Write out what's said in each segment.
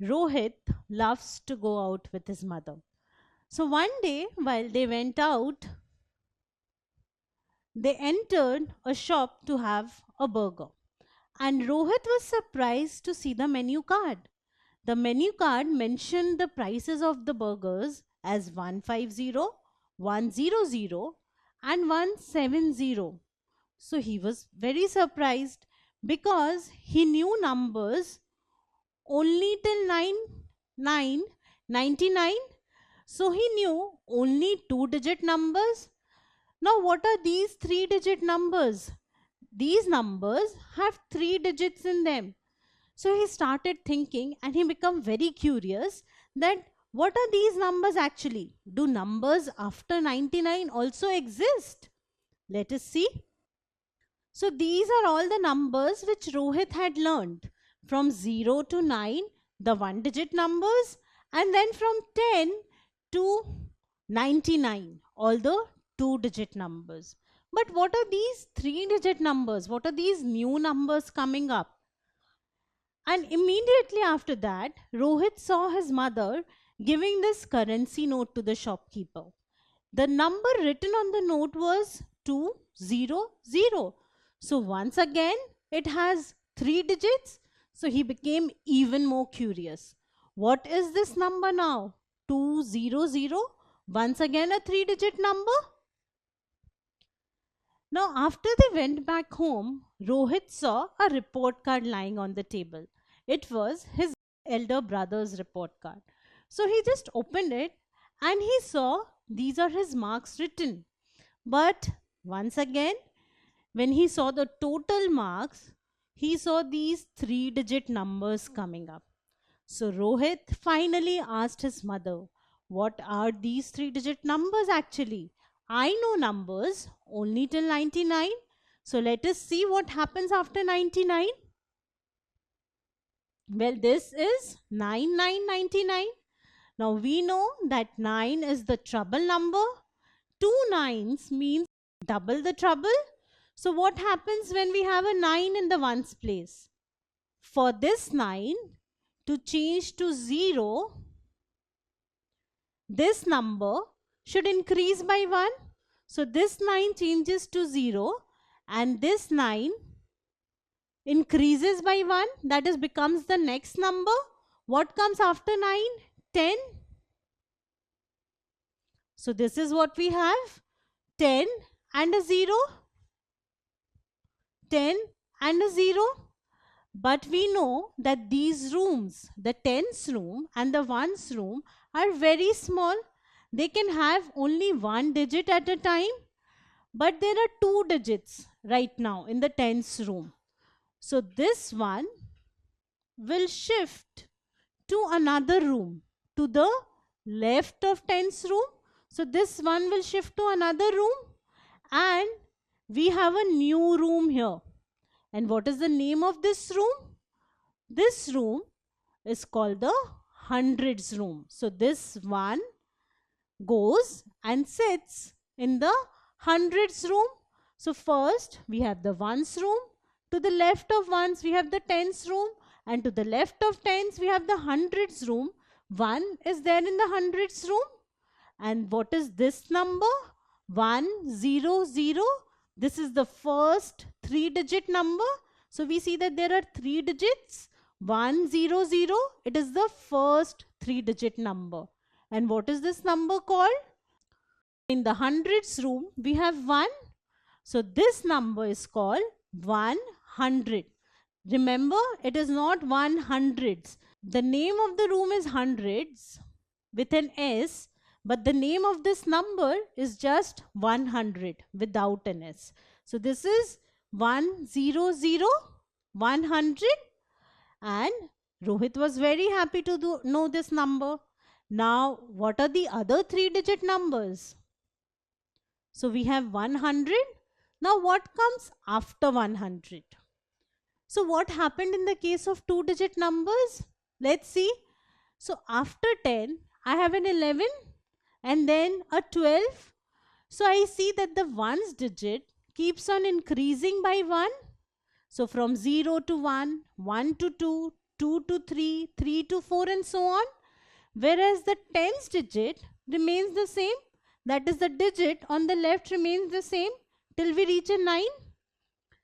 Rohit loves to go out with his mother. So one day, while they went out, they entered a shop to have a burger. And Rohit was surprised to see the menu card. The menu card mentioned the prices of the burgers as 150, 100, and 170. So he was very surprised because he knew numbers only till 99. So he knew only two-digit numbers. Now, what are these three-digit numbers? These numbers have three digits in them. So he started thinking and he became very curious that what are these numbers actually? Do numbers after 99 also exist? Let us see. So these are all the numbers which Rohit had learned from 0 to 9, the one digit numbers, and then from 10 to 99, all the two digit numbers. But what are these three digit numbers? What are these new numbers coming up? And immediately after that, Rohit saw his mother giving this currency note to the shopkeeper. The number written on the note was 200. So once again, it has three digits. So he became even more curious. What is this number now? 200. Once again, a three digit number. Now, after they went back home, Rohit saw a report card lying on the table. It was his elder brother's report card. So he just opened it and he saw these are his marks written. But once again, when he saw the total marks, he saw these three digit numbers coming up. So Rohit finally asked his mother, what are these three digit numbers actually? I know numbers only till 99. So let us see what happens after 99. Well, this is 9999. Now we know that 9 is the trouble number. Two nines means double the trouble. So what happens when we have a 9 in the ones place? For this 9 to change to 0, this number should increase by 1. So this 9 changes to 0 and this 9 increases by 1. That is becomes the next number. What comes after 9? 10. So this is what we have. 10 and a 0. 10 and a 0. But we know that these rooms, the tens room and the ones room, are very small. They can have only one digit at a time. But there are two digits right now in the tens room. So this one will shift to another room, to the left of tens room. So this one will shift to another room and we have a new room here. And what is the name of this room? This room is called the hundreds room. So this one goes and sits in the hundreds room. So first we have the ones room. To the left of ones we have the tens room. And to the left of tens we have the hundreds room. 1 is there in the hundreds room. And what is this number? 100. This is the first three digit number. So we see that there are three digits. 100. It is the first three digit number. And what is this number called? In the hundreds room, we have 1. So this number is called 100. Remember, it is not 100s. The name of the room is hundreds with an S, but the name of this number is just 100 without an S. So this is 100, 100. And Rohit was very happy to know this number. Now, what are the other three digit numbers? So we have 100. Now what comes after 100? So what happened in the case of two digit numbers? Let's see. So after 10, I have an 11 and then a 12. So I see that the ones digit keeps on increasing by 1. So from 0 to 1, 1 to 2, 2 to 3, 3 to 4 and so on. Whereas the tens digit remains the same. That is, the digit on the left remains the same till we reach a 9.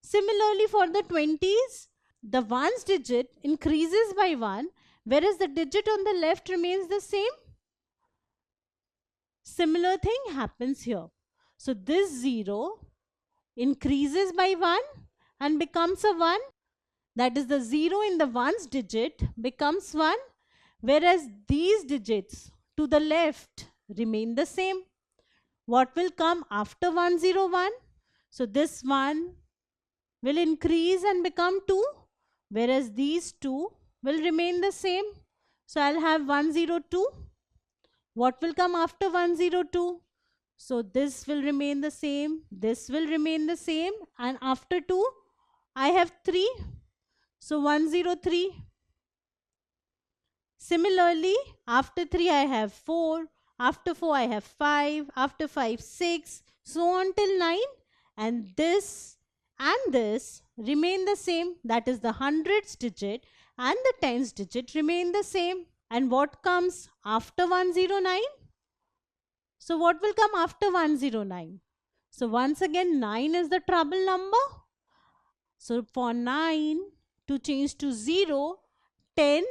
Similarly, for the 20s, the ones digit increases by 1, whereas the digit on the left remains the same. Similar thing happens here. So this 0 increases by 1 and becomes a 1. That is, the 0 in the ones digit becomes 1, whereas these digits to the left remain the same. What will come after 101? So this 1 will increase and become 2, whereas these 2 will remain the same. So I'll have 102. What will come after 102? So this will remain the same, this will remain the same, and after 2, I have 3. So 103. Similarly, after 3, I have 4. After 4, I have 5. After 5, 6. So on till 9. And this remain the same. That is, the hundreds digit and the tens digit remain the same. And what comes after 109? So what will come after 109? So once again, 9 is the trouble number. So for 9 to change to 0, 10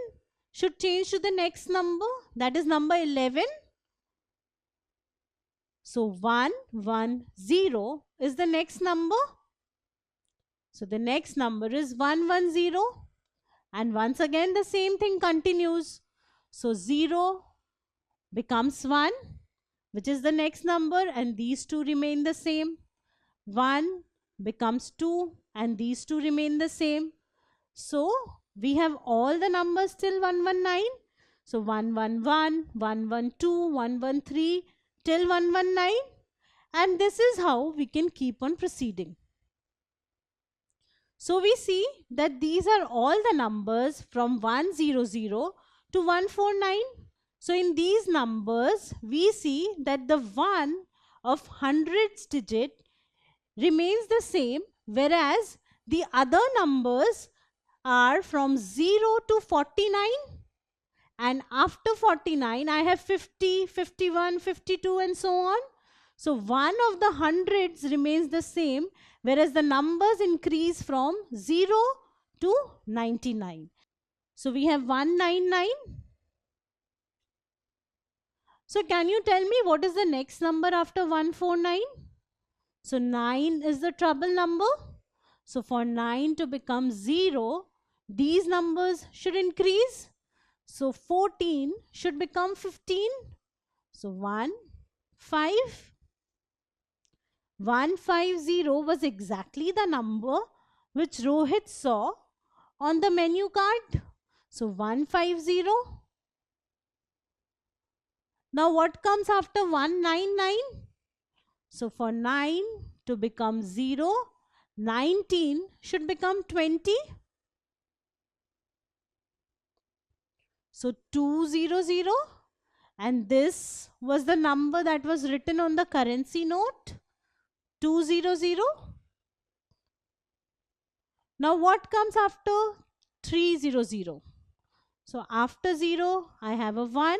should change to the next number, that is number 11. So 110 is the next number. So the next number is 110. And once again the same thing continues. So 0 becomes 1, which is the next number, and these two remain the same. 1 becomes 2, and these two remain the same. So we have all the numbers till 119. So 111, 112, 113 till 119. And this is how we can keep on proceeding. So we see that these are all the numbers from 100 to 149. So in these numbers, we see that the 1 of hundreds digit remains the same, whereas the other numbers are from 0 to 49, and after 49 I have 50, 51, 52 and so on. So 1 of the hundreds remains the same, whereas the numbers increase from 0 to 99. So we have 199. So can you tell me what is the next number after 149? So 9 is the trouble number. So for 9 to become 0, these numbers should increase. So 14 should become 15. So 1, 5. 150 was exactly the number which Rohit saw on the menu card. So 150. Now what comes after 199? So for 9 to become 0, 19 should become 20. So 200, and this was the number that was written on the currency note, 200. Now what comes after 300? So after 0, I have a 1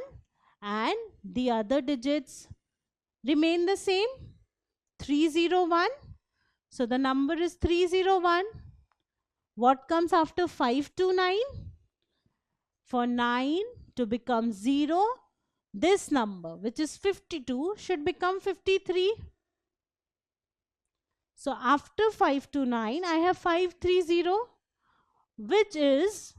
and the other digits remain the same, 301. So the number is 301. What comes after 529? For 9 to become 0, this number, which is 52, should become 53. So after 529, I have 530, which is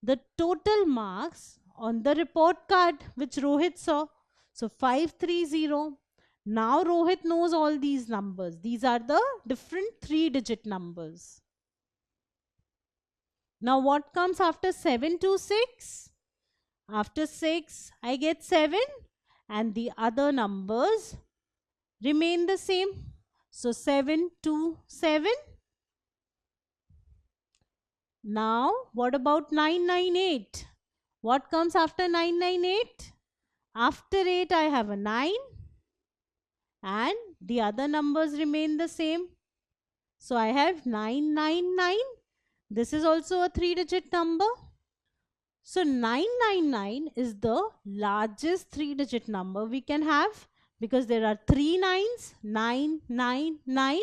the total marks on the report card which Rohit saw. So 530. Now Rohit knows all these numbers. These are the different 3-digit numbers. Now what comes after 726? After 6, I get 7 and the other numbers remain the same. So 727. Now what about 998? What comes after 998? After 8, I have a 9 and the other numbers remain the same. So I have 999. This is also a 3-digit number. So 999 is the largest 3-digit number we can have because there are 3 nines, 999.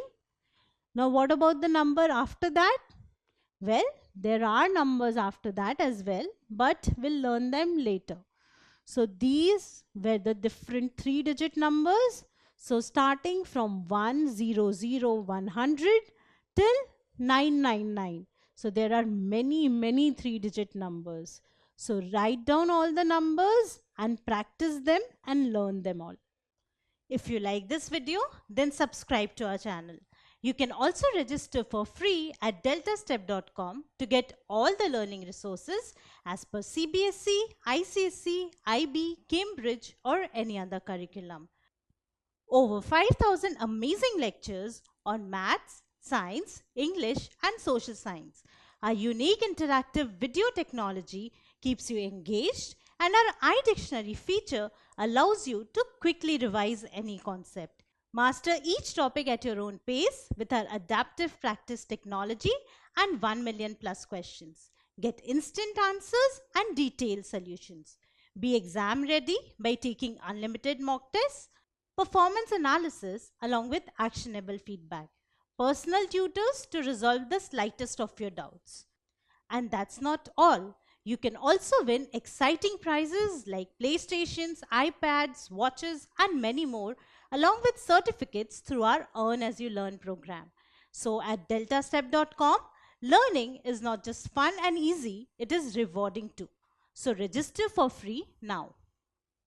Now what about the number after that? Well, there are numbers after that as well, but we'll learn them later. So these were the different 3-digit numbers. So starting from 100 till 999. So there are many 3-digit numbers. So write down all the numbers and practice them and learn them all. If you like this video, then subscribe to our channel. You can also register for free at deltastep.com to get all the learning resources as per CBSE, ICSE, IB, Cambridge or any other curriculum. Over 5,000 amazing lectures on maths, science, English and social science. Our unique interactive video technology keeps you engaged and our iDictionary feature allows you to quickly revise any concept. Master each topic at your own pace with our adaptive practice technology and 1 million plus questions. Get instant answers and detailed solutions. Be exam ready by taking unlimited mock tests, performance analysis along with actionable feedback, personal tutors to resolve the slightest of your doubts. And that's not all. You can also win exciting prizes like PlayStations, iPads, watches, and many more, along with certificates through our Earn As You Learn program. So at deltastep.com, learning is not just fun and easy, it is rewarding too. So register for free now.